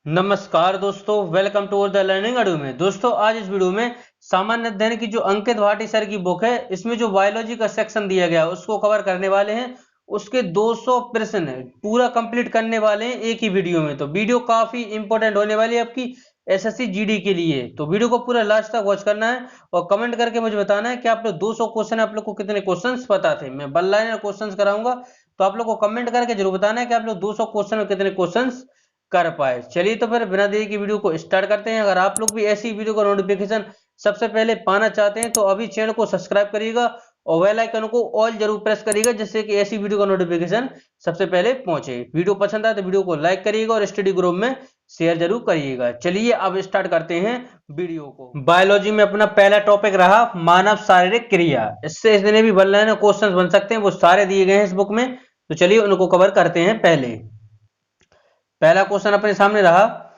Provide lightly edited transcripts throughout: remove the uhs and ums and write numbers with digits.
नमस्कार दोस्तों, welcome to the learning अडू में। दोस्तों आज इस वीडियो में सामान्य अध्ययन की जो अंकित भाटी सर की बुक है, इसमें जो बायोलॉजी का सेक्शन दिया गया है उसको कवर करने वाले हैं। उसके 200 प्रश्न पूरा कंप्लीट करने वाले हैं एक ही वीडियो में। तो वीडियो काफी इंपॉर्टेंट होने वाली है आपकी एसएससी जीडी के लिए। तो वीडियो को पूरा लास्ट तक वॉच करना है और कमेंट करके मुझे बताना है कि आप लोग 200 क्वेश्चन आप लोग को कितने क्वेश्चन पता थे। मैं वन लाइनर क्वेश्चन कराऊंगा, तो आप लोग को कमेंट करके जरूर बताना है कि आप लोग 200 क्वेश्चन में कितने क्वेश्चन कर पाए। चलिए तो फिर बिना देरी की वीडियो को स्टार्ट करते हैं। अगर आप लोग भी ऐसी वीडियो का नोटिफिकेशन सबसे पहले पाना चाहते हैं तो अभी चैनल को सब्सक्राइब करिएगा और बेल आइकन को ऑल जरूर प्रेस करिएगा, जिससे कि ऐसी वीडियो का नोटिफिकेशन सबसे पहले पहुंचे। वीडियो पसंद आए तो वीडियो को लाइक करिएगा और स्टडी ग्रुप में शेयर जरूर करिएगा। चलिए अब स्टार्ट करते हैं वीडियो को। बायोलॉजी में अपना पहला टॉपिक रहा मानव शारीरिक क्रिया। इससे जितने भी वन लाइनर क्वेश्चन बन सकते हैं वो सारे दिए गए हैं इस बुक में। तो चलिए उनको कवर करते हैं। पहला क्वेश्चन अपने सामने रहा,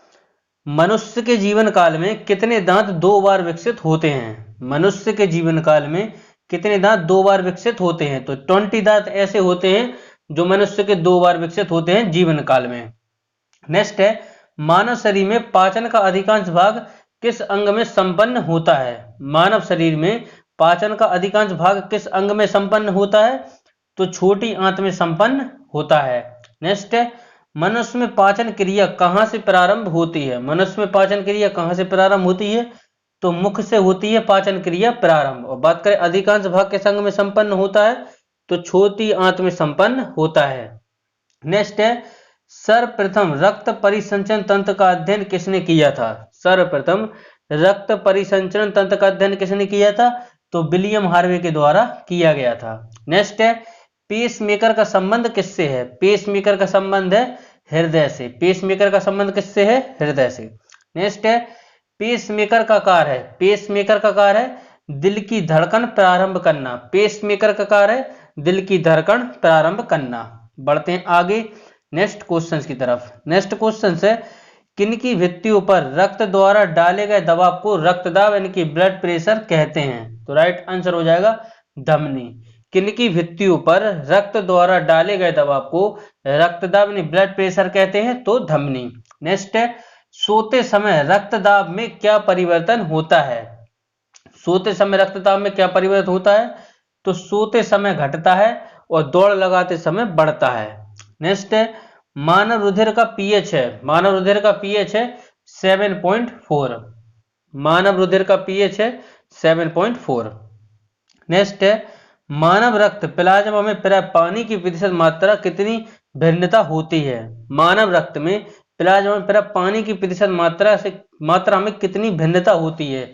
मनुष्य के जीवन काल में कितने दांत 2 बार विकसित होते हैं। मनुष्य के जीवन काल में कितने दांत 2 बार विकसित होते हैं। तो 20 दांत ऐसे होते हैं जो मनुष्य के 2 बार विकसित होते हैं जीवन काल में। नेक्स्ट है, मानव शरीर में पाचन का अधिकांश भाग किस अंग में संपन्न होता है। मानव शरीर में पाचन का अधिकांश भाग किस अंग में संपन्न होता है। तो छोटी आंत में संपन्न होता है। नेक्स्ट है, मनुष्य में पाचन क्रिया कहां से प्रारंभ होती है। मनुष्य में पाचन क्रिया कहां से प्रारंभ होती है। तो मुख से होती है पाचन क्रिया प्रारंभ। और बात करें अधिकांश भाग किस अंग में संपन्न होता है, तो छोटी आंत में संपन्न होता है। नेक्स्ट है, सर्वप्रथम रक्त परिसंचरण तंत्र का अध्ययन किसने किया था। सर्वप्रथम रक्त परिसंचरण तंत्र का अध्ययन किसने किया था। तो विलियम हार्वे के द्वारा किया गया था। नेक्स्ट है, पेसमेकर का संबंध किससे है। पेसमेकर का संबंध है हृदय से। पेसमेकर का संबंध किससे है, हृदय से। नेक्स्ट है, पेसमेकर का कार्य है, पेसमेकर का कार्य है दिल की धड़कन प्रारंभ करना। पेसमेकर का कार्य है दिल की धड़कन प्रारंभ करना। बढ़ते हैं आगे नेक्स्ट क्वेश्चन की तरफ। नेक्स्ट क्वेश्चन है, किनकी भित्तियों पर रक्त द्वारा डाले गए दबाव को रक्तदाब यानी कि ब्लड प्रेशर कहते हैं। तो राइट आंसर हो जाएगा धमनी। किनकी भित्तियों पर रक्त द्वारा डाले गए दबाव को रक्तदाब यानी ब्लड प्रेशर कहते हैं। तो धमनी। नेक्स्ट है, सोते समय रक्तदाब में क्या परिवर्तन होता है। सोते समय रक्तदाब में क्या परिवर्तन होता है। तो सोते समय घटता है और दौड़ लगाते समय बढ़ता है। नेक्स्ट है, मानव रुधिर का पीएच है, मानव रुधिर का पीएच है 7.4। मानव रुधिर का पीएच है 7.4। नेक्स्ट है, मानव रक्त प्लाज्मा में पर्याप्त पानी की प्रतिशत मात्रा कितनी भिन्नता होती है। मानव रक्त में प्लाज्मा में पर्याप्त पानी की प्रतिशत मात्रा में कितनी भिन्नता होती है।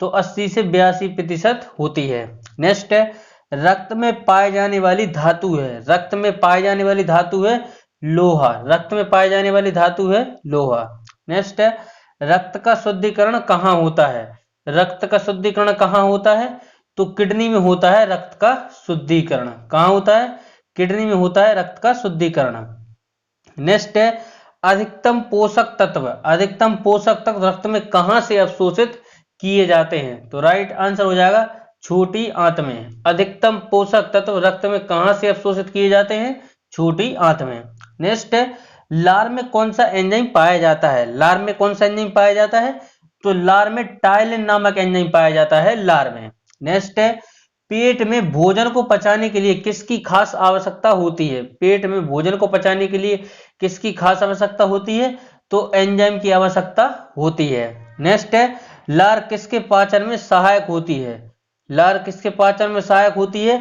तो 80 से 82% होती है। नेक्स्ट है, रक्त में पाए जाने वाली धातु है, रक्त में पाए जाने वाली धातु है लोहा। रक्त में पाए जाने वाली धातु है लोहा। नेक्स्ट है, रक्त का शुद्धिकरण कहाँ होता है। रक्त का शुद्धिकरण कहाँ होता है। तो किडनी में होता है रक्त का शुद्धिकरण। कहाँ होता है, किडनी में होता है रक्त का शुद्धिकरण। नेक्स्ट है, अधिकतम पोषक तत्व, अधिकतम पोषक तत्व रक्त में कहां से अवशोषित किए जाते हैं। तो राइट आंसर हो जाएगा छोटी आंत में। अधिकतम पोषक तत्व रक्त में कहां से अवशोषित किए जाते हैं, छोटी आंत में। नेक्स्ट है, लार में कौन सा एंजाइम पाया जाता है। लार में कौन सा एंजाइम पाया जाता है। तो लार में टाइलिन नामक एंजाइम पाया जाता है लार में। नेक्स्ट है, पेट में भोजन को पचाने के लिए किसकी खास आवश्यकता होती है। पेट में भोजन को पचाने के लिए किसकी खास आवश्यकता होती है। तो एंजाइम की आवश्यकता होती है। नेक्स्ट है, लार किसके पाचन में सहायक होती है। लार किसके पाचन में सहायक होती है।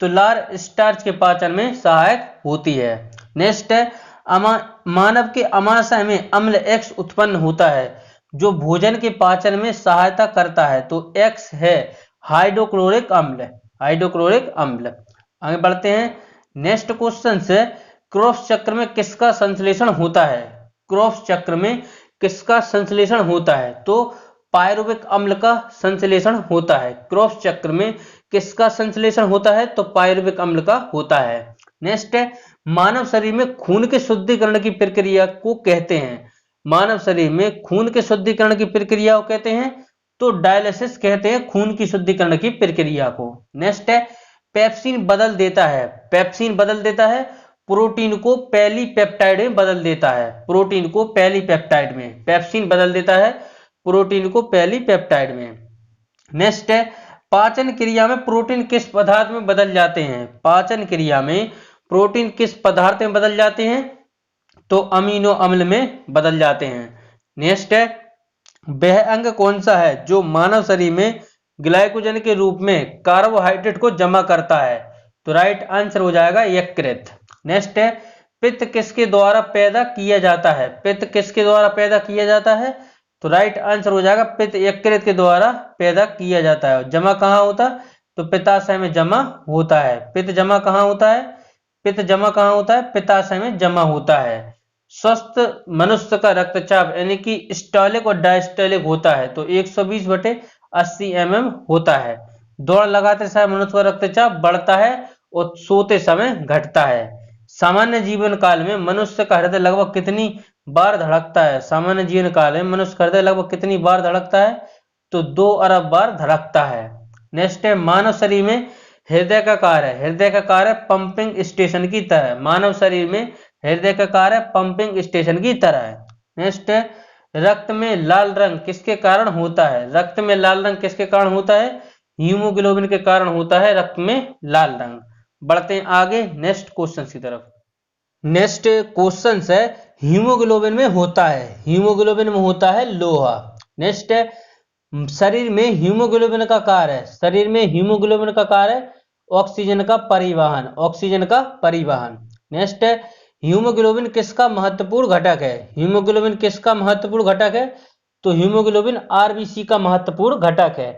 तो लार स्टार्च के पाचन में सहायक होती है। नेक्स्ट है, मानव के अमाशय में अम्ल X उत्पन्न होता है जो भोजन के पाचन में सहायता करता है। तो X है हाइड्रोक्लोरिक अम्ल, हाइड्रोक्लोरिक अम्ल। आगे बढ़ते हैं नेक्स्ट क्वेश्चन से, क्रॉस चक्र में किसका संश्लेषण होता है। क्रॉस चक्र में किसका संश्लेषण होता है। तो पायरुविक अम्ल का संश्लेषण होता है। क्रॉस चक्र में किसका संश्लेषण होता है। तो पायरुविक अम्ल का होता है। नेक्स्ट है, मानव शरीर में खून के शुद्धिकरण की प्रक्रिया को कहते हैं। मानव शरीर में खून के शुद्धिकरण की प्रक्रिया को कहते हैं। तो डायलिसिस कहते हैं खून की शुद्धिकरण की प्रक्रिया को। नेक्स्ट है, पेप्सिन बदल देता है, पेप्सिन बदल देता है प्रोटीन को पॉलीपेप्टाइड में बदल देता है, प्रोटीन को पॉलीपेप्टाइड में, पेप्सिन बदल देता है प्रोटीन को पॉलीपेप्टाइड में। नेक्स्ट है, पाचन क्रिया में प्रोटीन किस पदार्थ में बदल जाते हैं? पाचन क्रिया में प्रोटीन किस पदार्थ में बदल जाते हैं? तो अमीनो अम्ल में बदल जाते हैं। नेक्स्ट है, वह अंग कौन सा है जो मानव शरीर में ग्लाइकोजन के रूप में कार्बोहाइड्रेट को जमा करता है? तो राइट आंसर हो जाएगा यकृत। नेक्स्ट है, पित्त किसके द्वारा पैदा किया जाता है? पित्त किसके द्वारा पैदा किया जाता है? तो राइट आंसर हो जाएगा पित्त यकृत के द्वारा पैदा किया जाता है। जमा कहाँ होता है? तो पित्ताशय में जमा होता है। पित्त जमा कहाँ होता है? पित्त जमा कहाँ होता है? पित्ताशय में जमा होता है। स्वस्थ मनुष्य का रक्तचाप यानी कि स्टॉलिक और डायस्टोलिक होता है, तो 120/80 mm होता है। दौड़ लगाते समय मनुष्य का रक्तचाप बढ़ता है और सोते समय घटता है। सामान्य जीवन काल में मनुष्य का हृदय लगभग कितनी बार धड़कता है? सामान्य जीवन काल में मनुष्य का हृदय लगभग कितनी बार धड़कता है? तो 2 अरब बार धड़कता है। नेक्स्ट है, मानव शरीर में हृदय का कार्य, हृदय का कार्य पंपिंग स्टेशन की तरह, मानव शरीर में हृदय का कार्य पंपिंग स्टेशन की तरह है। नेक्स्ट है, रक्त में लाल रंग किसके कारण होता है? रक्त में लाल रंग किसके कारण होता है? हीमोग्लोबिन के कारण होता है रक्त में लाल रंग। बढ़ते हैं आगे नेक्स्ट क्वेश्चन की तरफ। नेक्स्ट क्वेश्चन है, हीमोग्लोबिन में होता है, हीमोग्लोबिन में होता है लोहा। नेक्स्ट है, शरीर में हीमोग्लोबिन का कार्य है, शरीर में हीमोग्लोबिन का कार्य है ऑक्सीजन का परिवहन, ऑक्सीजन का परिवहन। नेक्स्ट है, हीमोग्लोबिन किसका महत्वपूर्ण घटक है? हीमोग्लोबिन किसका महत्वपूर्ण घटक है? तो हीमोग्लोबिन आरबीसी का महत्वपूर्ण घटक है।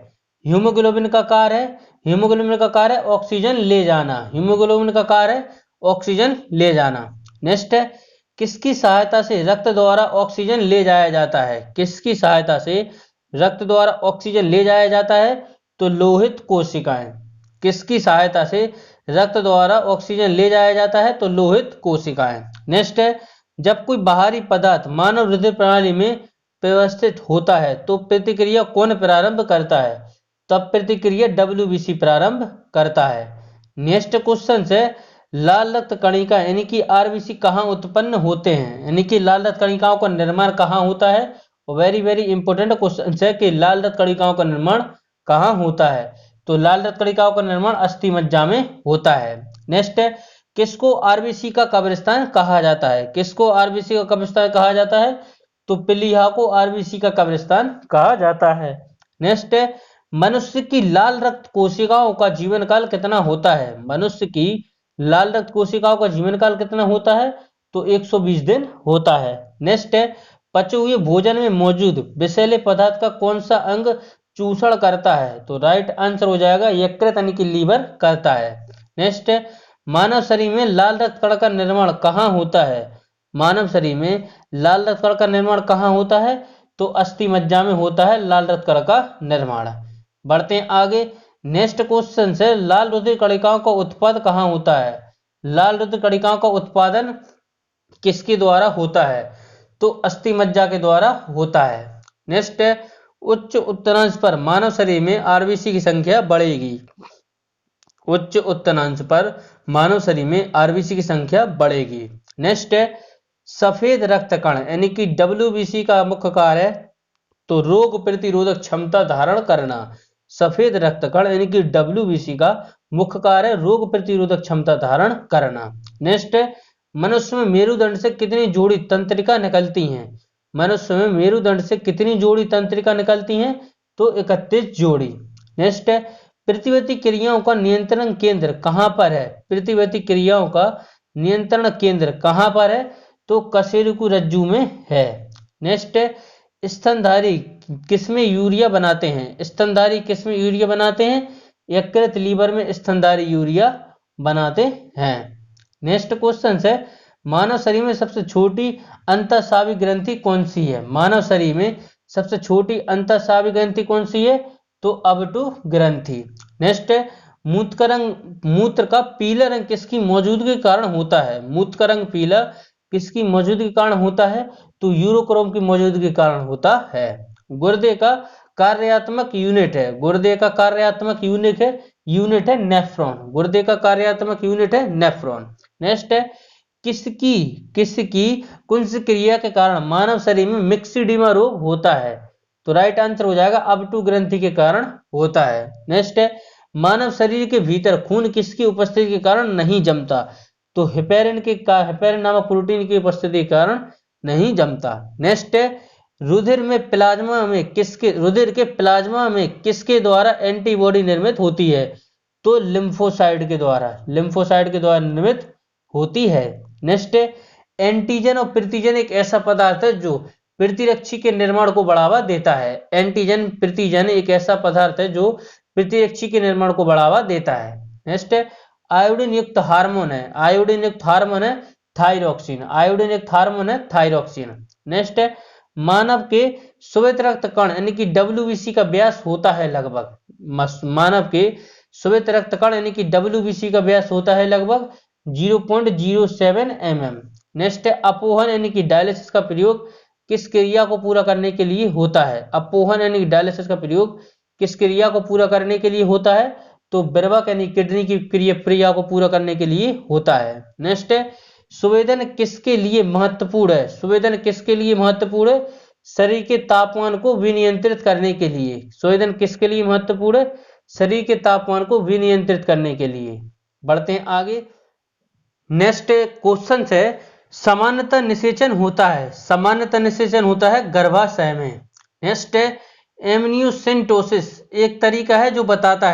हीमोग्लोबिन का कार्य है, हीमोग्लोबिन का कार्य है ऑक्सीजन ले जाना, हीमोग्लोबिन का कार्य है ऑक्सीजन ले जाना। नेक्स्ट है, किसकी सहायता से रक्त द्वारा ऑक्सीजन ले जाया जाता है? किसकी सहायता से रक्त द्वारा ऑक्सीजन ले जाया जाता है? तो लोहित कोशिकाएं। किसकी सहायता से रक्त द्वारा ऑक्सीजन ले जाया जाता है? तो लोहित कोशिकाएं। नेक्स्ट है, जब कोई बाहरी पदार्थ मानव हृदय प्रणाली में व्यवस्थित होता है तो प्रतिक्रिया कौन प्रारंभ करता है? तब प्रतिक्रिया डब्ल्यूबीसी प्रारंभ करता है। नेक्स्ट क्वेश्चन है, लाल रक्त कणिका यानी कि आरबीसी कहाँ उत्पन्न होते हैं? यानी कि लाल रक्त कणिकाओं का निर्माण कहाँ होता है? वेरी वेरी इंपॉर्टेंट क्वेश्चन है कि लाल रक्त कणिकाओं का निर्माण कहाँ होता है? तो लाल रक्त कणिकाओं का निर्माण अस्थि मज्जा में होता है। नेक्स्ट है, किसको आरबीसी का कब्रिस्तान कहा जाता है? किसको आरबीसी का कब्रिस्तान कहा जाता है? तो प्लीहा को आरबीसी का कब्रिस्तान कहा जाता है। नेक्स्ट है, मनुष्य की लाल रक्त कोशिकाओं का जीवन काल कितना होता है? मनुष्य की लाल रक्त कोशिकाओं का जीवन काल कितना होता है? तो 120 दिन होता है। नेक्स्ट है, पचे हुए भोजन में मौजूद विषैले पदार्थ का कौन सा अंग चूषण करता है? तो राइट आंसर हो जाएगा यकृत यानी कि लीवर करता है। नेक्स्ट है, मानव शरीर में लाल रक्त कण का निर्माण कहाँ होता है? मानव शरीर में लाल रक्त कण का निर्माण कहाँ होता है? तो अस्थि मज्जा में होता है लाल रक्त कण का निर्माण। बढ़ते हैं आगे नेक्स्ट क्वेश्चन से, लाल रुधिर कणिकाओं का उत्पादन कहाँ होता है? लाल रुधिर कणिकाओं का उत्पादन किसके द्वारा होता है? तो अस्थि मज्जा के द्वारा होता है। नेक्स्ट है, उच्च उत्तरांश पर मानव शरीर में आरबीसी की संख्या बढ़ेगी। उच्च उत्तरांश पर मानव शरीर में आरबीसी की संख्या बढ़ेगी। नेक्स्ट है, सफेद रक्त कण यानी कि डब्ल्यूबीसी का मुख्य कार्य है तो रोग प्रतिरोधक क्षमता धारण करना। सफेद रक्त कण यानी कि डब्ल्यूबीसी का मुख्य कार्य है रोग प्रतिरोधक क्षमता धारण करना। नेक्स्ट है, मनुष्य में मेरुदंड से कितनी जोड़ी तंत्रिका निकलती हैं? मनुष्य में मेरुदंड से कितनी जोड़ी तंत्रिका निकलती हैं? तो 31 जोड़ी। नेक्स्ट है, प्रतिवर्ती क्रियाओं का नियंत्रण केंद्र कहां पर है? प्रतिवर्ती क्रियाओं का नियंत्रण केंद्र कहां पर है? तो कशेरुकी रज्जु में है। नेक्स्ट है, स्तनधारी किसमें यूरिया बनाते हैं? स्तनधारी किसमें यूरिया बनाते हैं? यकृत लीवर में स्तनधारी यूरिया बनाते हैं। नेक्स्ट क्वेश्चन है, मानव शरीर में सबसे छोटी अंतःस्रावी ग्रंथि कौन सी है? मानव शरीर में सबसे छोटी अंतःस्रावी ग्रंथि कौन सी है? तो अबटू ग्रंथि। नेक्स्ट है, मूत्र का पीला रंग किसकी मौजूदगी के कारण होता है? मूत्र का रंग पीला किसकी मौजूदगी के कारण होता है? तो यूरोक्रोम की मौजूदगी के कारण होता है। गुर्दे का कार्यात्मक यूनिट है, गुर्दे का कार्यात्मक यूनिट है नेफ्रॉन। गुर्दे का कार्यात्मक यूनिट है नेफ्रॉन। नेक्स्ट है, किसकी किसकी कुंज क्रिया के कारण मानव शरीर में मिक्सिडीमा रोग होता है? तो राइट आंसर हो जाएगा अबटू ग्रंथि के कारण होता है। नेक्स्ट है, मानव शरीर के भीतर खून किसकी उपस्थिति के कारण नहीं जमता? तो हेपेरिन नामक प्रोटीन की उपस्थिति के कारण नहीं जमता। नेक्स्ट है, रुधिर के प्लाज्मा में किसके द्वारा एंटीबॉडी निर्मित होती है? तो लिम्फोसाइट के द्वारा निर्मित होती है। नेक्स्ट है, एंटीजन और प्रतिजन एक ऐसा पदार्थ है जो प्रतिरक्षी के निर्माण को बढ़ावा देता है। प्रतिजन एक ऐसा पदार्थ है जो प्रतिरक्षी के निर्माण को बढ़ावा देता है। नेक्स्ट है, आयोडीन युक्त हार्मोन है थायरोक्सिन। नेक्स्ट है, मानव के श्वेत रक्त कण यानी कि WBC का व्यास होता है लगभग 0.07 mm। नेक्स्ट है, अपोहन यानी कि डायलिसिस का प्रयोग किस क्रिया को पूरा करने के लिए होता है? तो विर्वक यानी किडनी की क्रिया को पूरा करने के लिए होता है। नेक्स्ट है, संवेदन किसके लिए महत्वपूर्ण है? शरीर के तापमान को विनियंत्रित करने के लिए। बढ़ते हैं आगे। नेक्स्ट क्वेश्चन है, सामान्यतः निषेचन होता है गर्भाशय में। नेक्स्ट है, एमनियोसेंटोसिस एक तरीका है जो बताता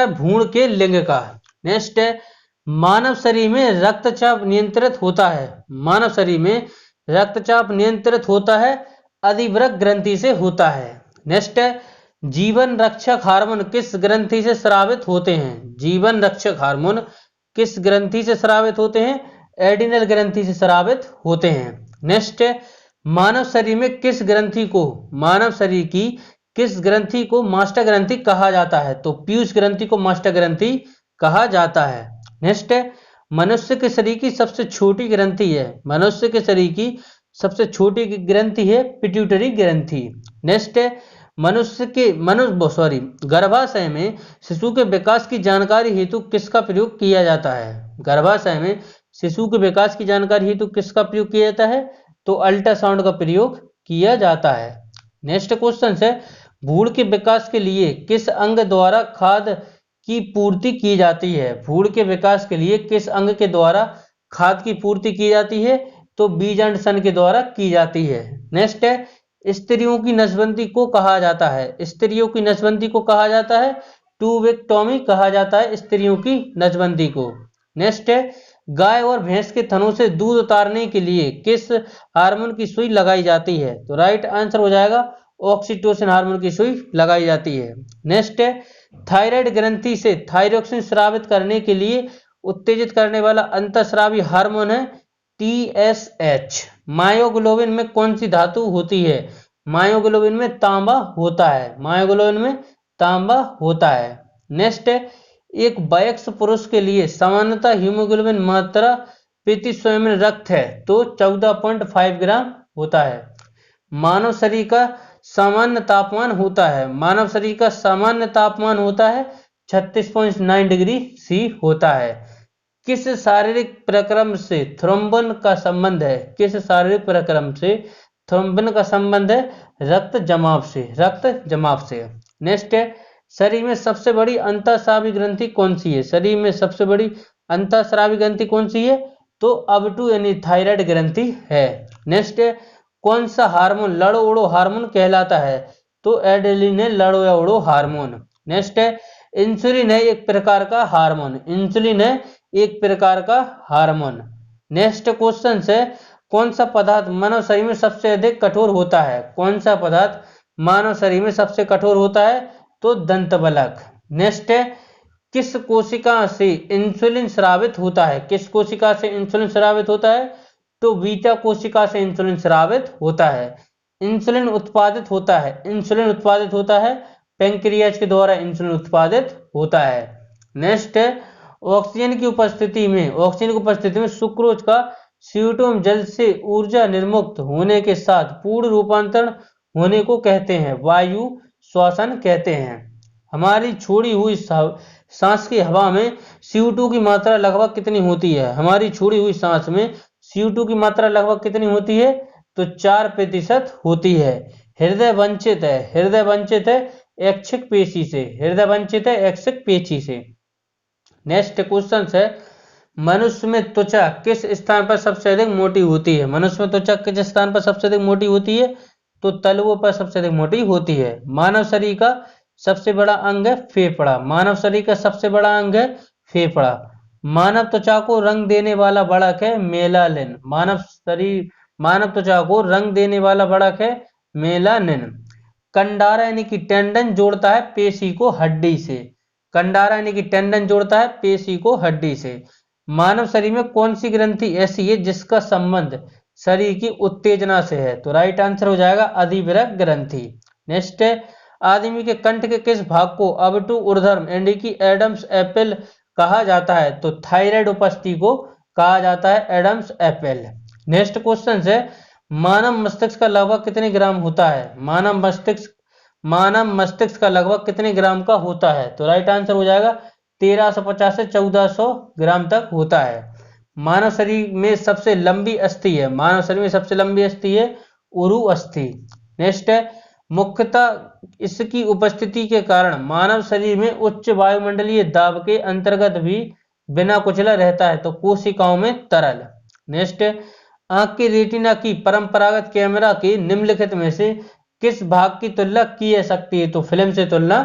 है भ्रूण के लिंग का। नेक्स्ट है, मानव शरीर में रक्तचाप नियंत्रित होता है अधिवृक्क ग्रंथि से होता है। नेक्स्ट है, जीवन रक्षक हार्मोन किस ग्रंथि से स्रावित होते हैं? एडिनल ग्रंथि से स्रावित होते हैं। नेक्स्ट है, मानव शरीर की किस ग्रंथि को मास्टर ग्रंथि कहा जाता है? तो पीयूष ग्रंथि को मास्टर ग्रंथि कहा जाता है। नेक्स्ट है, मनुष्य के शरीर की सबसे छोटी ग्रंथि है पिट्यूटरी ग्रंथि। नेक्स्ट है, गर्भाशय में शिशु के विकास की जानकारी हेतु किसका प्रयोग किया जाता है? तो अल्ट्रासाउंड का प्रयोग किया जाता है। नेक्स्ट क्वेश्चन है, भ्रूण के विकास के लिए किस अंग द्वारा खाद्य की पूर्ति की जाती है? तो बीजांड सन के द्वारा की जाती है। नेक्स्ट है, स्त्रियों की नसबंदी को कहा जाता है ट्यूबेक्टोमी कहा जाता है स्त्रियों की नसबंदी को। नेक्स्ट है, गाय और भैंस के थनों से दूध उतारने के लिए किस हार्मोन की सुई लगाई जाती है? तो राइट आंसर हो जाएगा ऑक्सीटोसिन हार्मोन की सुई लगाई जाती है। नेक्स्ट है, थायराइड ग्रंथि से थायरोक्सिन स्रावित करने के लिए उत्तेजित करने वाला अंतःस्रावी हार्मोन है TSH। मायोग्लोबिन में कौन सी धातु होती है? मायोग्लोबिन में तांबा होता है। नेक्स्ट है, एक वयस्क पुरुष के लिए सामान्यतः हीमोग्लोबिन मात्रा प्रति स्वयं रक्त है तो 14.5 ग्राम होता है। मानव शरीर का सामान्य तापमान होता है 36.9 डिग्री C होता है। किस शारीरिक प्रक्रम से थ्रोम्बन का संबंध है? रक्त जमाव से। नेक्स्ट है, शरीर में सबसे बड़ी अंतःस्रावी ग्रंथि कौन सी है? तो अबटू यानी थायराइड ग्रंथि है। नेक्स्ट है, कौन सा हार्मोन लड़ो उड़ो हार्मोन कहलाता है? तो एड्रेनलिन है लड़ो या उड़ो हार्मोन। नेक्स्ट है, इंसुलिन है एक प्रकार का हार्मोन। नेक्स्ट क्वेश्चन है, कौन सा पदार्थ मानव शरीर में सबसे अधिक कठोर होता है? तो दंतवल्क। नेक्स्ट है, किस कोशिका से इंसुलिन स्रावित होता है? तो बीटा कोशिका से इंसुलिन स्रावित होता है। इंसुलिन उत्पादित होता है पैंक्रियाज के द्वारा इंसुलिन उत्पादित होता है। नेक्स्ट है, ऑक्सीजन की उपस्थिति में सुक्रोज का सीटोम जल से ऊर्जा निर्मुक्त होने के साथ पूर्ण रूपांतरण होने को कहते हैं वायु श्वसन कहते हैं। हमारी छोड़ी हुई सांस की हवा में CO2 की मात्रा लगभग कितनी होती है? हमारी छोड़ी हुई सांस में CO2 की मात्रा लगभग कितनी होती है? तो 4% होती है। हृदय वंचित है ऐच्छिक पेशी से। हृदय वंचित है ऐच्छिक पेशी से। नेक्स्ट क्वेश्चन है, मनुष्य में त्वचा किस स्थान पर सबसे अधिक मोटी होती है? मनुष्य में त्वचा किस स्थान पर सबसे अधिक मोटी होती है? तो तलवों पर सबसे अधिक मोटी होती है। मानव शरीर का सबसे बड़ा अंग है फेफड़ा। मानव शरीर का सबसे बड़ा अंग है फेफड़ा। मानव त्वचा को रंग देने वाला बढ़क है मेलानिन। मानव त्वचा को रंग देने वाला बढ़क है मेलानिन। कंडारा यानी कि टेंडन जोड़ता है पेशी को हड्डी से। कंडारा यानी कि टेंडन जोड़ता है पेशी को हड्डी से। मानव शरीर में कौन सी ग्रंथि ऐसी है जिसका संबंध शरीर की उत्तेजना से है? तो राइट आंसर हो जाएगा अधिवृक्क ग्रंथि। नेक्स्ट है, आदमी के कंठ के किस भाग को अबटू ऊर्ध्व यानी कि एडम्स एप्पल कहा जाता है? तो थायराइड उपस्थि को कहा जाता है एडम्स एप्पल। नेक्स्ट क्वेश्चन है, मानव मस्तिष्क का लगभग कितने ग्राम होता है? मानव मस्तिष्क का लगभग कितने ग्राम का होता है? तो राइट आंसर हो जाएगा 1350 से 1400 ग्राम तक होता है। मानव शरीर में सबसे लंबी अस्थि है। मानव शरीर में सबसे लंबी अस्थि है उरु अस्थि। नेक्स्ट है, मुख्यतः इसकी उपस्थिति के कारण मानव शरीर में उच्च वायुमंडलीय दाब के अंतर्गत भी बिना कुचला रहता है। तो कोशिकाओं में तरल। नेक्स्ट, आंख की रेटिना की परंपरागत कैमरा के निम्नलिखित में से किस भाग की तुलना की जा सकती है? तो फिल्म से तुलना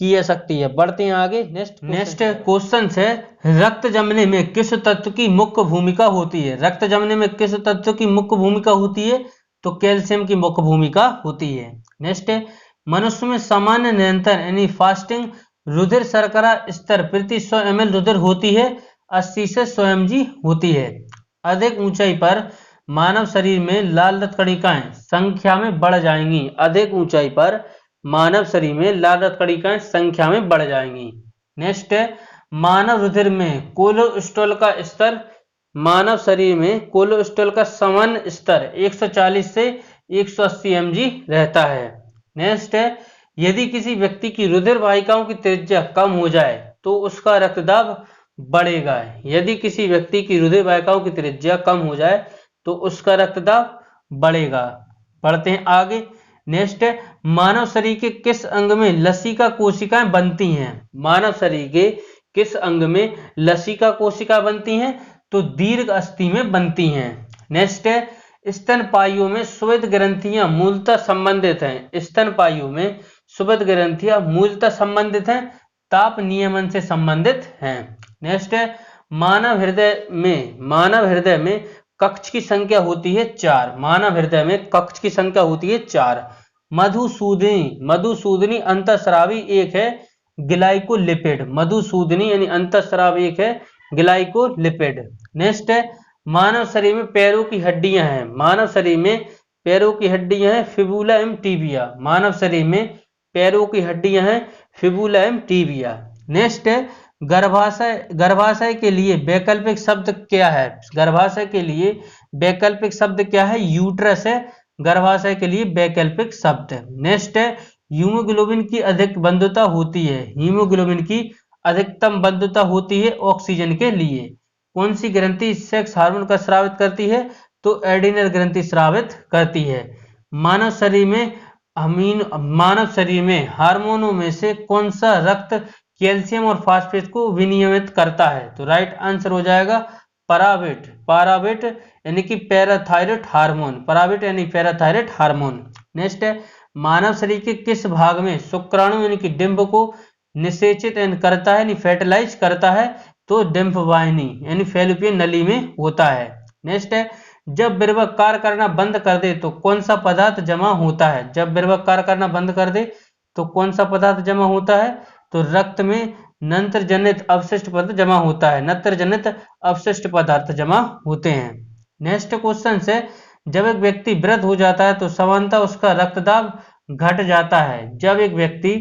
की जा सकती है। बढ़ते हैं आगे। नेक्स्ट क्वेश्चन है, रक्त जमने में किस तत्व की मुख्य भूमिका होती है? रक्त जमने में किस तत्व की मुख्य भूमिका होती है? तो कैल्शियम की मुख्य भूमिका होती है। नेक्स्ट, मनुष्य में सामान्य निरंतर यानी फास्टिंग रुधिर शर्करा स्तर प्रति 100 ml रुधिर होती है 80 से 100 mg होती है। अधिक ऊंचाई पर मानव शरीर में लाल रक्त कणिकाएं संख्या में बढ़ जाएंगी। अधिक ऊंचाई पर मानव शरीर में लाल रक्त कणिकाएं संख्या में बढ़ जाएंगी। नेक्स्ट है, मानव रुधिर में कोलेस्ट्रॉल का स्तर मानव शरीर में कोलेस्ट्रॉल का सामान्य स्तर 140 से 180 mg रहता है। नेक्स्ट है, यदि किसी व्यक्ति की रुधिर वाहिकाओं की त्रिज्या कम हो जाए तो उसका रक्तदाब बढ़ेगा। यदि किसी व्यक्ति की रुधिर वाहिकाओं की त्रिज्या कम हो जाए तो उसका रक्तदाब बढ़ेगा। बढ़ते हैं आगे। नेक्स्ट है, मानव शरीर के किस अंग में लसिका कोशिकाएं बनती हैं? मानव शरीर के किस अंग में लसिका कोशिका बनती हैं? तो दीर्घ अस्थि में बनती हैं। नेक्स्ट है, स्तनपाइयों में स्वेद ग्रंथियां मूलतः संबंधित हैं। स्तनपाइयों में स्वेद ग्रंथियां मूलतः संबंधित हैं, ताप नियमन से संबंधित हैं। नेक्स्ट है, मानव हृदय में कक्ष की संख्या होती है 4। मानव हृदय में कक्ष की संख्या होती है 4। मधुसूदनी अंतःस्रावी एक है ग्लाइकोलिपिड। मधुसूदनी यानी अंतःस्रावी एक है ग्लाइकोलिपिड। नेक्स्ट है, मानव शरीर में पैरों की हड्डियां हैं। मानव शरीर में पैरों की हड्डियां हैं फिबुला एवं टीबिया। मानव शरीर में पैरों की हड्डियां हैं फिबुला एवं टीबिया। नेक्स्ट है, गर्भाशय के लिए वैकल्पिक शब्द क्या है? गर्भाशय के लिए वैकल्पिक शब्द क्या है? यूट्रस है गर्भाशय के लिए वैकल्पिक शब्द। नेक्स्ट है, हीमोग्लोबिन की अधिक बंधुता होती है। हीमोग्लोबिन की अधिकतम बंधुता होती है ऑक्सीजन के लिए। कौन सी ग्रंथि सेक्स हार्मोन का स्रावित करती है? तो एडिनल ग्रंथि स्रावित करती है। मानव शरीर में हार्मोनों में से कौन सा रक्त कैल्शियम और फास्फोरस को विनियमित करता है? तो राइट आंसर हो जाएगा पाराबिट यानी कि पैराथायरॉइड हार्मोन। पाराबिट यानी पैराथायरॉइड हार्मोन। नेक्स्ट है, मानव शरीर के किस भाग में शुक्राणु यानी कि डिंब को निषेचित करता है यानी फर्टिलाइज करता है? तो डिंब वाहिनी यानी फैलोपियन नली में होता है। नेक्स्ट है, जब विर्भक कार्य करना बंद कर दे तो कौन सा पदार्थ जमा होता है? जब विर्भक कार्य करना बंद कर दे तो कौन सा पदार्थ जमा होता है? तो रक्त में नत्रजनित अवशिष्ट पदार्थ जमा होता है। नत्रजनित अवशिष्ट पदार्थ जमा होते हैं। नेक्स्ट क्वेश्चन है, जब एक व्यक्ति वृद्ध हो जाता है तो सामान्यतः उसका रक्तदाब घट जाता है। जब एक व्यक्ति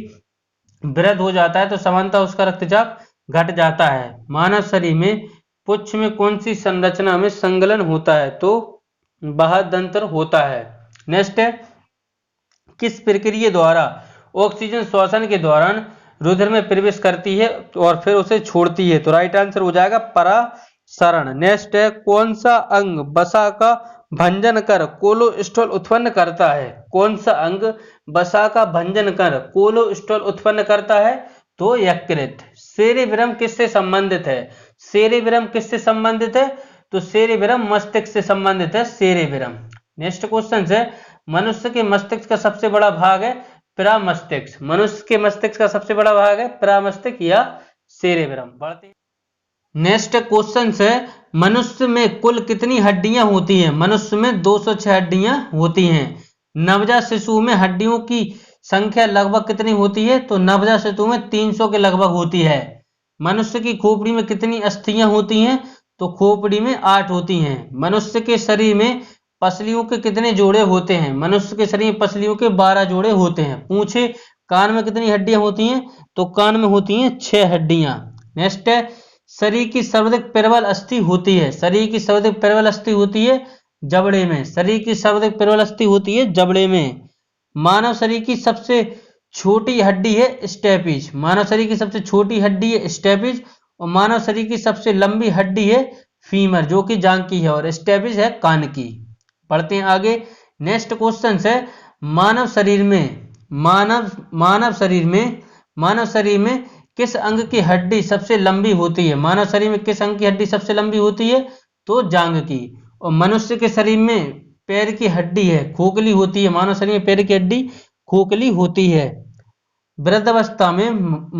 वृद्ध हो जाता है तो सामान्यतः उसका रक्तचाप घट जाता है। मानव शरीर में पुच्छ में कौन सी संरचना में संगलन होता है? तो बाह्यतंत्र होता है। नेक्स्ट है, किस प्रक्रिया द्वारा ऑक्सीजन श्वसन के दौरान रुधिर में प्रवेश करती है और फिर उसे छोड़ती है। तो राइट आंसर हो जाएगा परासरण। नेक्स्ट है, कौन सा अंग वसा का भंजन कर कोलेस्ट्रॉल उत्पन्न करता है? कौन सा अंग वसा का भंजन कर कोलेस्ट्रॉल उत्पन्न करता है? तो यकृत। सेरेब्रम किससे संबंधित है? सेरेब्रम किससे संबंधित है? तो सेरेब्रम मस्तिष्क से संबंधित है, सेरेब्रम। नेक्स्ट क्वेश्चन है, मनुष्य के मस्तिष्क का सबसे बड़ा भाग है परामस्तिष्क। मनुष्य के मस्तिष्क का सबसे बड़ा भाग है परामस्तिष्क या सेरेब्रम। बढ़ते नेक्स्ट क्वेश्चन है, मनुष्य में कुल कितनी हड्डियां होती हैं? मनुष्य में 206 हड्डियां होती हैं। नवजात शिशु में हड्डियों की संख्या लगभग कितनी होती है? तो नवजात शिशु में 300 के लगभग होती है। मनुष्य की खोपड़ी में कितनी अस्थियां होती हैं? तो खोपड़ी में 8 होती हैं। मनुष्य के शरीर में पसलियों के कितने जोड़े होते हैं? मनुष्य के शरीर में पसलियों के 12 जोड़े होते हैं। पूछे, कान में कितनी हड्डियां होती हैं? तो कान में होती हैं 6 हड्डियां। नेक्स्ट है, शरीर की सर्वाधिक प्रबल अस्थि होती है। शरीर की सर्वाधिक प्रबल अस्थि होती है जबड़े में। शरीर की सर्वाधिक प्रबल अस्थि होती है जबड़े में। मानव शरीर की सबसे छोटी हड्डी है स्टेपिज। मानव शरीर की सबसे छोटी हड्डी है स्टेपिज और मानव शरीर की सबसे लंबी हड्डी है फीमर, जो कि जांघ की है, और स्टेपिज है कान की। पढ़ते हैं आगे। नेक्स्ट क्वेश्चन है, मानव शरीर में किस अंग की हड्डी सबसे लंबी होती है? मानव शरीर में किस अंग की हड्डी सबसे लंबी होती है? तो जांघ की। और मनुष्य के शरीर में पैर की हड्डी है खोखली होती है। मानव शरीर में पैर की हड्डी खोखली होती है। वृद्धावस्था में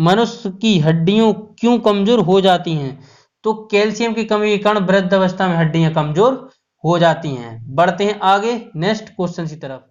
मनुष्य की हड्डियां क्यों कमजोर हो जाती हैं? तो कैल्शियम की कमी के कारण वृद्धावस्था में हड्डियां कमजोर हो जाती हैं। बढ़ते हैं आगे नेक्स्ट क्वेश्चन की तरफ।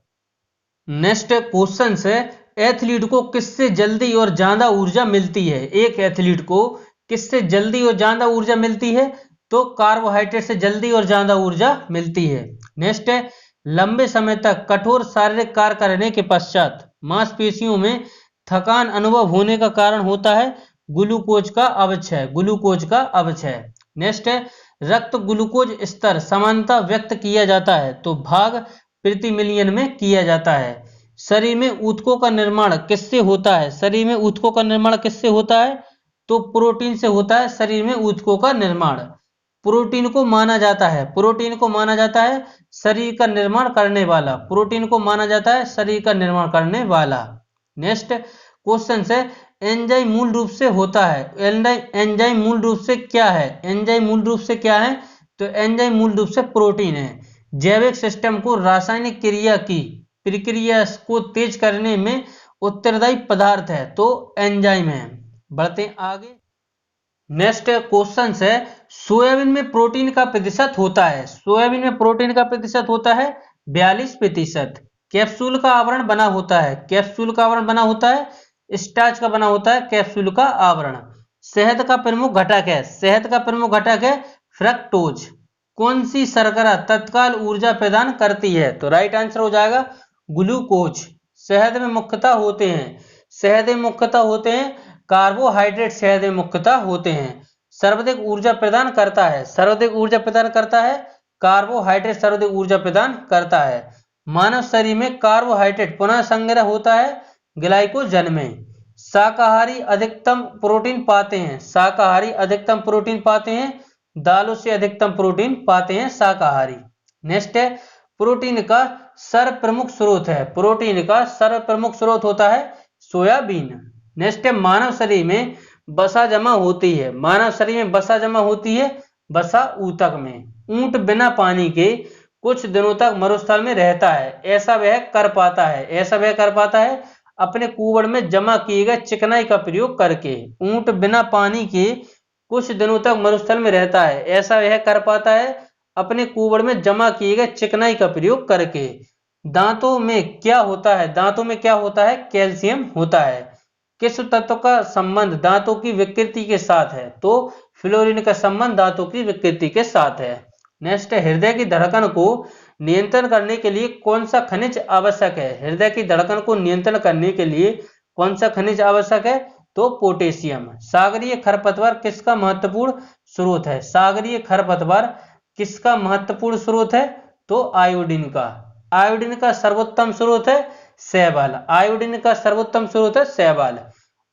नेक्स्ट क्वेश्चन है, एथलीट को किससे जल्दी और ज्यादा ऊर्जा मिलती है? एक एथलीट को किससे जल्दी और ज्यादा ऊर्जा मिलती है? तो कार्बोहाइड्रेट से जल्दी और ज्यादा ऊर्जा मिलती है। नेक्स्ट है, लंबे समय तक कठोर शारीरिक कार्य करने के पश्चात मांसपेशियों में थकान अनुभव होने का कारण होता है ग्लूकोज का अपक्षय। ग्लूकोज का अपक्षय। नेक्स्ट है, रक्त ग्लूकोज स्तर समानता व्यक्त किया जाता है तो भाग प्रति मिलियन में किया जाता है। शरीर में ऊतकों का निर्माण किससे होता है? शरीर में ऊतकों का निर्माण किससे होता है? तो प्रोटीन से होता है शरीर में ऊतकों का निर्माण। प्रोटीन को माना जाता है शरीर का निर्माण करने वाला। प्रोटीन को माना जाता है शरीर का निर्माण करने वाला। नेक्स्ट क्वेश्चन है, एंजाइम मूल रूप से होता है। एंजाइम मूल रूप से क्या है? एंजाइम मूल रूप से क्या है? तो एंजाइम मूल रूप से प्रोटीन है। जैविक सिस्टम को रासायनिक क्रिया की प्रक्रिया को तेज करने में उत्तरदायी पदार्थ है तो एंजाइम है। बढ़ते हैं आगे। नेक्स्ट क्वेश्चन है, सोयाबीन में प्रोटीन का प्रतिशत होता है। सोयाबीन में प्रोटीन का प्रतिशत होता है 42%। कैप्सूल का आवरण बना होता है। कैप्सूल का आवरण बना होता है स्टार्च का बना होता है कैप्सूल का आवरण। शहद का प्रमुख घटक है। शहद का प्रमुख घटक है फ्रक्टोज। कौन सी शर्करा तत्काल ऊर्जा प्रदान करती है? तो राइट आंसर हो जाएगा ग्लूकोज। शहद में मुख्यतः होते हैं कार्बोहाइड्रेट। शहद में मुख्यतः होते हैं। सर्वाधिक ऊर्जा प्रदान करता है कार्बोहाइड्रेट। सर्वाधिक ऊर्जा प्रदान करता है। मानव शरीर में कार्बोहाइड्रेट पुनः संग्रह होता है ग्लाइकोजन में। शाकाहारी अधिकतम प्रोटीन पाते हैं दालों से अधिकतम प्रोटीन पाते हैं शाकाहारी। नेक्स्ट है, प्रोटीन का सर्वप्रमुख स्रोत होता है सोयाबीन। नेक्स्ट है, मानव शरीर में वसा जमा होती है वसा ऊतक में। ऊंट बिना पानी के कुछ दिनों तक मरुस्थल में रहता है। ऐसा वह कर पाता है अपने कुबड़ में जमा किए गए चिकनाई का प्रयोग करके। ऊंट बिना पानी के कुछ दिनों तक मरुस्थल में रहता है। ऐसा वह कर पाता है अपने कुबड़ में जमा किए गए चिकनाई का प्रयोग करके। दांतों में क्या होता है? कैल्शियम होता है। किस तत्व का संबंध दांतों की विकृति के साथ है? तो फ्लोरीन का संबंध दांतों की विकृति के साथ है। नेक्स्ट है, हृदय की धड़कन को नियंत्रण करने के लिए कौन सा खनिज आवश्यक है? हृदय की धड़कन को नियंत्रण करने के लिए कौन सा खनिज आवश्यक है? तो पोटेशियम। सागरीय खरपतवार किसका महत्वपूर्ण स्रोत है? सागरीय खरपतवार किसका महत्वपूर्ण स्रोत है? तो आयोडीन का। आयोडीन का सर्वोत्तम स्रोत है शैवाल।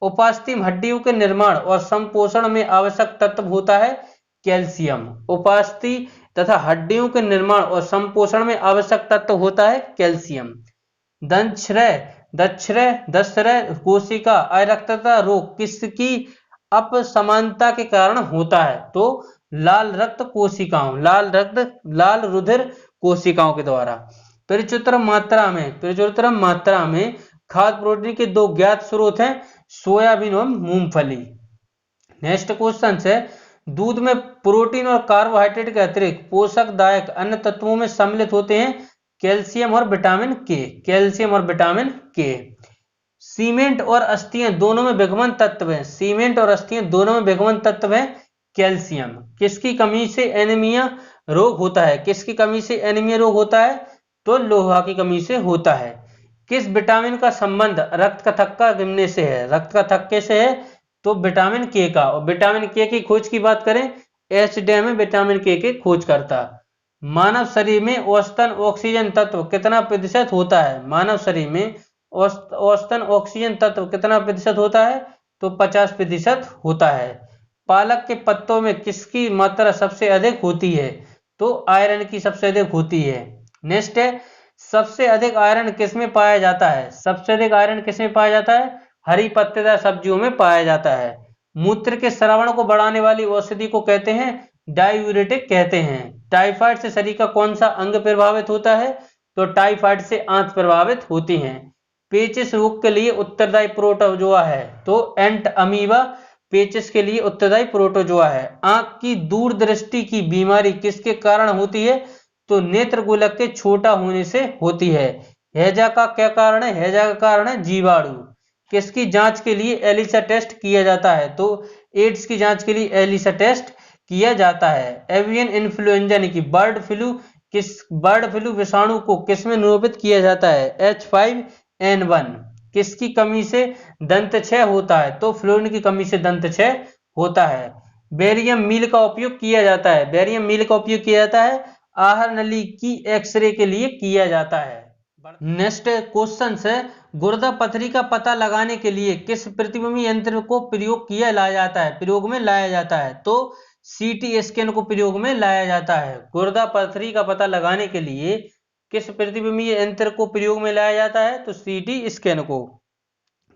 उपास्थि में हड्डियों के निर्माण और संपोषण में आवश्यक तत्व होता है कैल्शियम। उपास्थि तथा हड्डियों के निर्माण और संपोषण में आवश्यक तत्व होता है कैल्शियम। दक्षरय कोशिका अरक्तता रोग किसकी अपसमानता के कारण होता है? तो लाल रुधिर कोशिकाओं के द्वारा। प्रचुरतरम मात्रा में खाद्य प्रोटीन के दो ज्ञात स्रोत हैं, सोयाबीन और मूंगफली। नेक्स्ट क्वेश्चन है, दूध में प्रोटीन और कार्बोहाइड्रेट के अतिरिक्त पोषकदायक अन्य तत्वों में सम्मिलित होते हैं कैल्शियम और विटामिन के। सीमेंट और अस्थियां दोनों में विघमन तत्व हैं कैल्शियम। किसकी कमी से एनीमिया रोग होता है? तो लोहा की कमी से होता है। किस विटामिन का संबंध रक्त का थक्का गिनने से है? तो विटामिन के का। और विटामिन के की खोज की बात करें, एच डे में विटामिन के की खोज करता। मानव शरीर में औसतन ऑक्सीजन तत्व कितना प्रतिशत होता है? मानव शरीर में औसतन ऑक्सीजन तत्व कितना प्रतिशत होता है? तो 50% होता है। पालक के पत्तों में किसकी मात्रा सबसे अधिक होती है? तो आयरन की सबसे अधिक होती है। नेक्स्ट है, सबसे अधिक आयरन किसमें पाया जाता है? हरी पत्तेदार सब्जियों में पाया जाता है। मूत्र के स्रावण को बढ़ाने वाली औषधि को कहते हैं डायूरेटिक कहते हैं। टाइफाइड से शरीर का कौन सा अंग प्रभावित होता है? तो टाइफाइड से आंत प्रभावित होती हैं। पेचिस रोग के लिए उत्तरदायी प्रोटोजोआ है? तो एंट अमीबा पेचिस के लिए उत्तरदायी प्रोटोजोआ है। आंख की दूरदृष्टि की बीमारी किसके कारण होती है? तो नेत्र गोलक के छोटा होने से होती है। हैजा का क्या कारण है? हैजा का कारण है जीवाणु। किसकी जांच के लिए एलिसा टेस्ट किया जाता है? तो एड्स की जांच के लिए एलिसा टेस्ट किया जाता है। एवियन इन्फ्लुएंजा यानी कि बर्ड फ्लू विषाणु को किसमें निरूपित किया जाता है? H5N1। किसकी कमी से दंतक्षय होता है? तो फ्लोरीन की कमी से दंतक्षय होता है। बेरियम मील का उपयोग किया जाता है आहार नली की एक्सरे के लिए किया जाता है। नेक्स्ट क्वेश्चन है, गुर्दा पथरी का पता लगाने के लिए किस प्रतिबिंबी यंत्र को प्रयोग में लाया जाता है? तो सीटी स्कैन को प्रयोग में लाया जाता है। गुर्दा पथरी का पता लगाने के लिए किस प्रतिबिंबी यंत्र को प्रयोग में लाया जाता है? तो सीटी स्कैन को।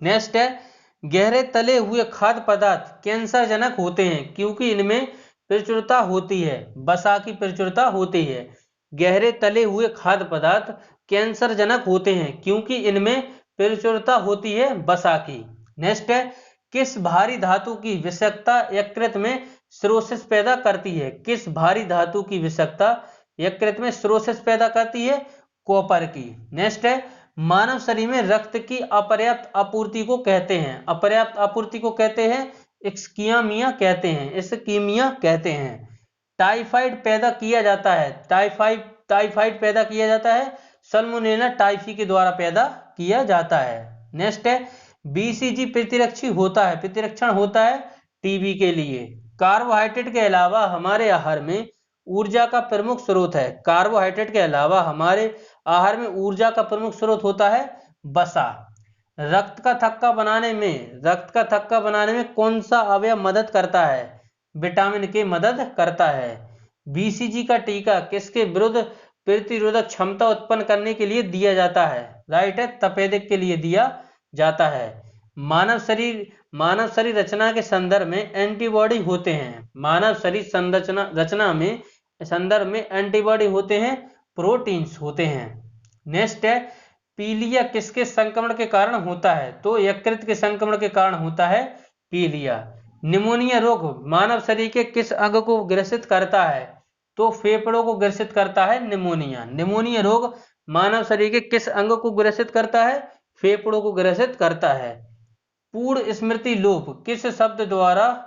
नेक्स्ट है, गहरे तले हुए खाद्य पदार्थ कैंसर जनक होते हैं क्योंकि इनमें प्रचुरता होती है वसा की प्रचुरता होती है। गहरे तले हुए खाद्य पदार्थ कैंसर जनक होते हैं क्योंकि इनमें प्रचुरता होती है वसा की। नेक्स्ट है, किस भारी धातु की विषाक्तता यकृत में सिरोसिस पैदा करती है? किस भारी धातु की विषाक्तता यकृत में सिरोसिस पैदा करती है? कॉपर की। नेक्स्ट है, मानव शरीर में रक्त की अपर्याप्त आपूर्ति को कहते हैं इस्कीमिया कहते हैं। टाइफाइड पैदा किया जाता है सल्मोनेला टाइफी के द्वारा पैदा किया जाता है। नेक्स्ट है, बीसीजी प्रतिरक्षण होता है टीबी के लिए। कार्बोहाइड्रेट के अलावा हमारे आहार में ऊर्जा का प्रमुख स्रोत होता है वसा। रक्त का थक्का बनाने में कौन सा अवयव मदद करता है? विटामिन के मदद करता है। बीसीजी का टीका किसके विरुद्ध प्रतिरोधक क्षमता उत्पन्न करने के लिए दिया जाता है? राइट है, तपेदिक के लिए दिया जाता है। मानव शरीर रचना के संदर्भ में एंटीबॉडी होते हैं। मानव शरीर रचना में संदर्भ में एंटीबॉडी होते हैं, प्रोटीन्स होते हैं। नेक्स्ट है, पीलिया किसके संक्रमण के कारण होता है? तो यकृत के संक्रमण के कारण होता है पीलिया। निमोनिया रोग मानव शरीर के किस अंग को ग्रसित करता है? तो फेफड़ों को ग्रसित करता है निमोनिया रोग मानव शरीर के किस अंग को ग्रसित करता है? फेफड़ों को ग्रसित करता है। पूर्ण स्मृति लोप किस शब्द द्वारा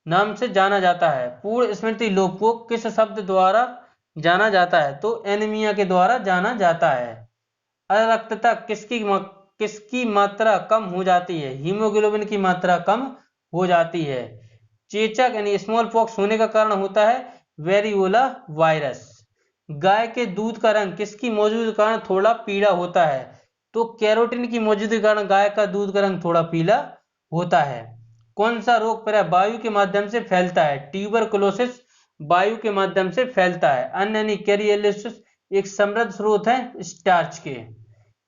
नाम से जाना जाता है? पूर्ण स्मृति लोप को किस शब्द द्वारा जाना जाता है? तो एनीमिया के द्वारा जाना जाता है। अरक्तता किसकी मात्रा कम हो जाती है? हीमोग्लोबिन की मात्रा कम हो जाती है। चेचक यानी स्मॉल पॉक्स होने का कारण होता है वेरियोला वायरस। गाय के दूध का रंग किसकी मौजूदगी के कारण थोड़ा पीला होता है? तो कैरोटीन की मौजूदगी के कारण गाय का दूध का रंग थोड़ा पीला होता है। कौन सा रोग प्रायः वायु के माध्यम से फैलता है? ट्यूबरकुलोसिस वायु के माध्यम से फैलता है। अन्य यानी कैरियोलिसिस एक समृद्ध स्रोत है स्टार्च के।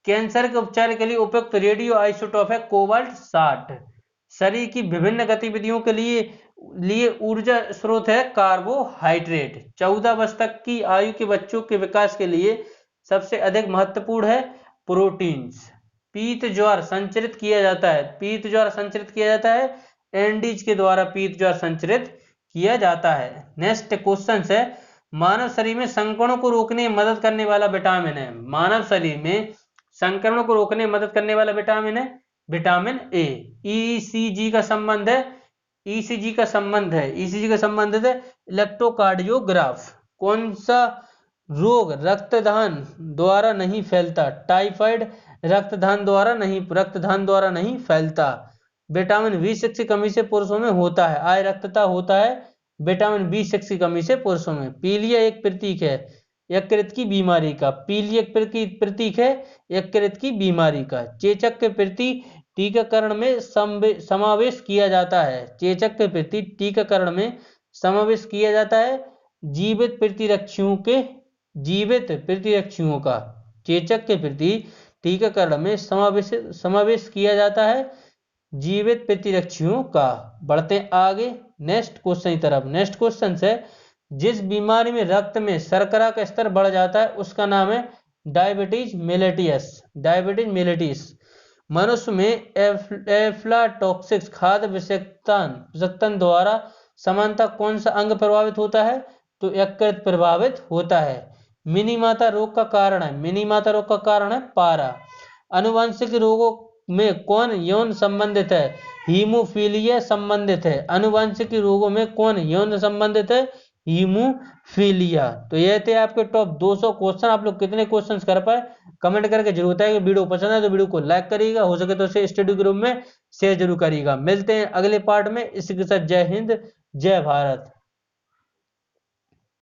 कैंसर के उपचार के लिए उपयुक्त रेडियो आइसोटोप है कोबाल्ट 60। शरीर की विभिन्न गतिविधियों के लिए ऊर्जा स्रोत है कार्बोहाइड्रेट। 14 वर्ष तक की आयु के बच्चों के विकास के लिए सबसे अधिक महत्वपूर्ण है प्रोटीन्स। पीत ज्वार संचरित किया जाता है, पीत ज्वार संचरित किया जाता है एंडीज के द्वारा पीत ज्वार संचरित किया जाता है। नेक्स्ट क्वेश्चन है, मानव शरीर में संक्रमणों को रोकने में मदद करने वाला विटामिन है। मानव शरीर में संक्रमण को रोकने में मदद करने वाला विटामिन है विटामिन ए। ईसीजी का संबंध है ईसीजी का संबंध है इलेक्ट्रोकार्डियोग्राफ। कौन सा रोग रक्तदान द्वारा नहीं फैलता? टाइफाइड रक्तदान द्वारा नहीं फैलता। विटामिन बी6 की कमी से पुरुषों में होता है आयरक्तता होता है विटामिन बी6 की कमी से पुरुषों में। पीलिया एक प्रतीक है यकृत की बीमारी का। पीलिया एक प्रतीक है यकृत की बीमारी का। चेचक के प्रति टीकाकरण में समावेश किया जाता है। चेचक के प्रति टीकाकरण में समावेश किया जाता है जीवित प्रतिरक्षियों का। चेचक के प्रति टीकाकरण में समावेश किया जाता है जीवित प्रतिरक्षियों का। बढ़ते आगे नेक्स्ट क्वेश्चन की तरफ। नेक्स्ट क्वेश्चन है, जिस बीमारी में रक्त में शर्करा का स्तर बढ़ जाता है उसका नाम है डायबिटीज मेलिटस। मनुष्य में एफ्लाटॉक्सिक खाद्य विषाक्तता द्वारा सामान्यतः कौन सा अंग प्रभावित होता है? तो यकृत प्रभावित होता है। मिनीमाता रोग का कारण है पारा। आनुवंशिक रोगों में कौन यौन संबंधित है? हीमोफीलिया संबंधित है। आनुवंशिक रोगों में कौन यौन संबंधित है? हीमोफीलिया। तो ये थे आपके टॉप 200 क्वेश्चन। आप लोग कितने क्वेश्चंस कर पाए कमेंट करके जरूर बताइए। वीडियो पसंद है तो वीडियो को लाइक करिएगा, हो सके तो इसे स्टडी ग्रुप में शेयर जरूर करिएगा। मिलते हैं अगले पार्ट में। इसी के साथ जय हिंद जय भारत।